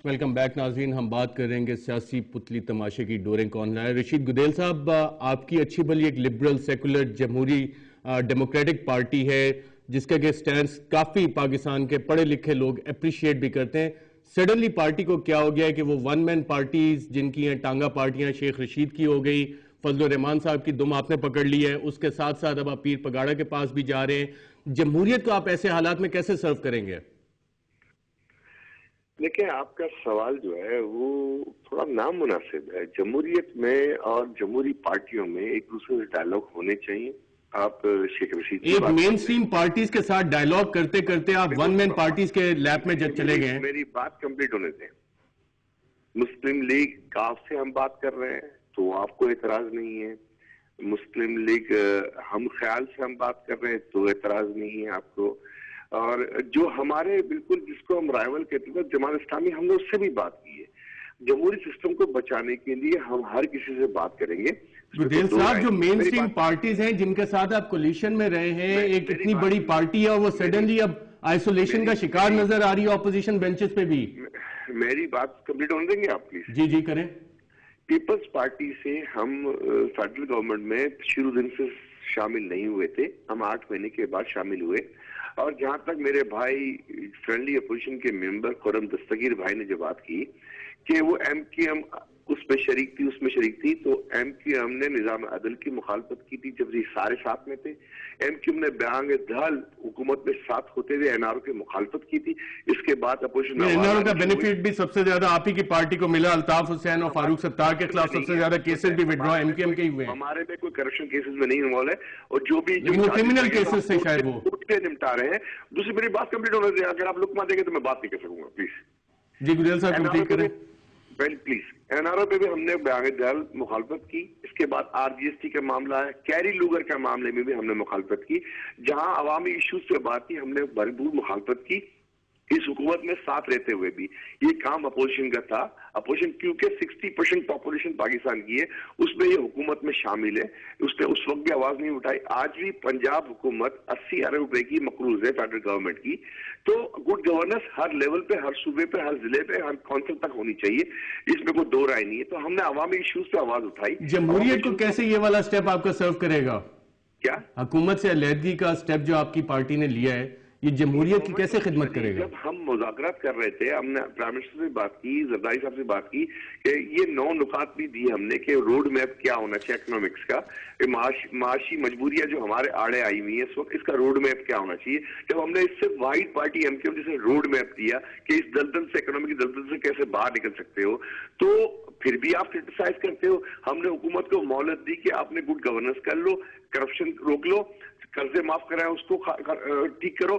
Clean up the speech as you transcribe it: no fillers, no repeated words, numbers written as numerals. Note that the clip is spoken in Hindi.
वेलकम बैक नाज़रीन। हम बात करेंगे सियासी पुतली तमाशे की डोरें कौन लाए। रशीद गुदेल साहब, आपकी अच्छी भली एक लिबरल सेकुलर जमहूरी डेमोक्रेटिक पार्टी है जिसका के स्टैंड काफी पाकिस्तान के पढ़े लिखे लोग अप्रिशिएट भी करते हैं। सडनली पार्टी को क्या हो गया है कि वो वन मैन पार्टीज जिनकी हैं टांगा पार्टियां शेख रशीद की हो गई, फजल रहमान साहब की दुम आपने पकड़ ली है, उसके साथ साथ अब आप पीर पगाड़ा के पास भी जा रहे हैं। जमहूरियत को आप ऐसे हालात में कैसे सर्व करेंगे? देखिए, आपका सवाल जो है वो थोड़ा नामुनासिब है। जमहूरियत में और जमहूरी पार्टियों में एक दूसरे से डायलॉग होने चाहिए। आप शेख रशीद एक मेन स्ट्रीम पार्टीज के साथ डायलॉग करते करते आप वन मैन पार्टीज के लैप में जब चले गए। मेरी बात कंप्लीट होने दें। मुस्लिम लीग काफ से हम बात कर रहे हैं तो आपको एतराज नहीं है। मुस्लिम लीग हम ख्याल से हम बात कर रहे हैं तो एतराज नहीं है आपको। और जो हमारे बिल्कुल जिसको हम राइवल कहते हैं जमात इस्लामी, हमने उससे भी बात की है। जमहूरी सिस्टम को बचाने के लिए हम हर किसी से बात करेंगे। गुदेल साहब, जो मेन स्ट्रीम पार्टीज हैं जिनके साथ आप कोलिशन में रहे हैं, एक इतनी बड़ी पार्टी है और वो सडनली अब आइसोलेशन का शिकार नजर आ रही है ऑपोजिशन बेंचेस पे भी। मेरी बात कंप्लीट होने देंगे आप प्लीज? जी जी करें। पीपल्स पार्टी से हम फेडरल गवर्नमेंट में शुरू दिन से शामिल नहीं हुए थे। हम 8 महीने के बाद शामिल हुए। और जहां तक मेरे भाई फ्रेंडली अपोजिशन के मेंबर खुरम दस्तगीर भाई ने जो बात की कि वो एमक्यूएम उसमें शरीक थी, उसमें शरीक थी, तो एमक्यूएम ने निजाम अदल की मुखालफत की थी जब ये सारे साथ में थे। एमक्यूएम ने बयान दहल हुकूमत में साथ होते हुए एनआरओ की मुखालफत की थी। इसके बाद अपोजिशन एनआरओ का बेनिफिट भी सबसे ज्यादा आप ही की पार्टी को मिला। अल्ताफ हुसैन और फारूक सत्तार के खिलाफ सबसे ज्यादा केसेस भी विड्रॉ एमक्यूएम के ही हुए। हमारे में कोई करप्शन केसेस में नहीं इन्वॉल्व है और जो भी क्रिमिनल केसेस से शायद वो निपटा रहे हैं। दूसरी मेरी बात कंप्लीट होने दें। अगर आप लुकमा देंगे तो मैं बात नहीं कर सकूंगा प्लीज। जी गुदेल साहब कंप्लीट करें। प्लीज। एनआरओ पे भी हमने बयान दहल मुखालफत की। इसके बाद आरजीएसटी का मामला है, कैरी लूगर का मामले में भी हमने मुखालफत की। जहां अवामी इश्यूज पे बात की हमने भरपूर मुखालफत की। इस हुकूमत में साथ रहते हुए भी ये काम अपोजिशन का था। अपोजिशन क्योंकि 60% पॉपुलेशन पाकिस्तान की है, उसमें ये हुकूमत में शामिल है, उसने उस वक्त भी आवाज नहीं उठाई। आज भी पंजाब हुकूमत 80 अरब रुपए की मकरूज है फेडरल गवर्नमेंट की। तो गुड गवर्नेंस हर लेवल पे, हर सूबे पे, हर जिले पे, हर काउंसिल तक होनी चाहिए। इसमें कोई दो राय नहीं है। तो हमने अवामी इश्यूज पे आवाज उठाई। जमहूरियत को कैसे ये वाला स्टेप आपका सर्व करेगा? क्या हुकूमत से अलहदगी का स्टेप जो आपकी पार्टी ने लिया है, ये जमहूरियत की कैसे खिदमत करेगा? जब हम मुज़ाकरात कर रहे थे, हमने प्राइम मिनिस्टर से बात की, जरदारी साहब से बात की कि ये 9 नुकात भी दी हमने कि रोड मैप क्या होना चाहिए इकोनॉमिक्स का, माशी मजबूरियां जो हमारे आड़े आई हुई है इस वक्त, इसका रोड मैप क्या होना चाहिए। जब हमने इससे वाइड पार्टी एमक्यूएम जैसे रोड मैप दिया कि इस दलदल से, इकोनॉमिक दलदल से कैसे बाहर निकल सकते हो, तो फिर भी आप क्रिटिसाइज करते हो। हमने हुकूमत को मोहलत दी कि आपने गुड गवर्नेंस कर लो, करप्शन रोक लो, कर्जे माफ कराए उसको ठीक करो।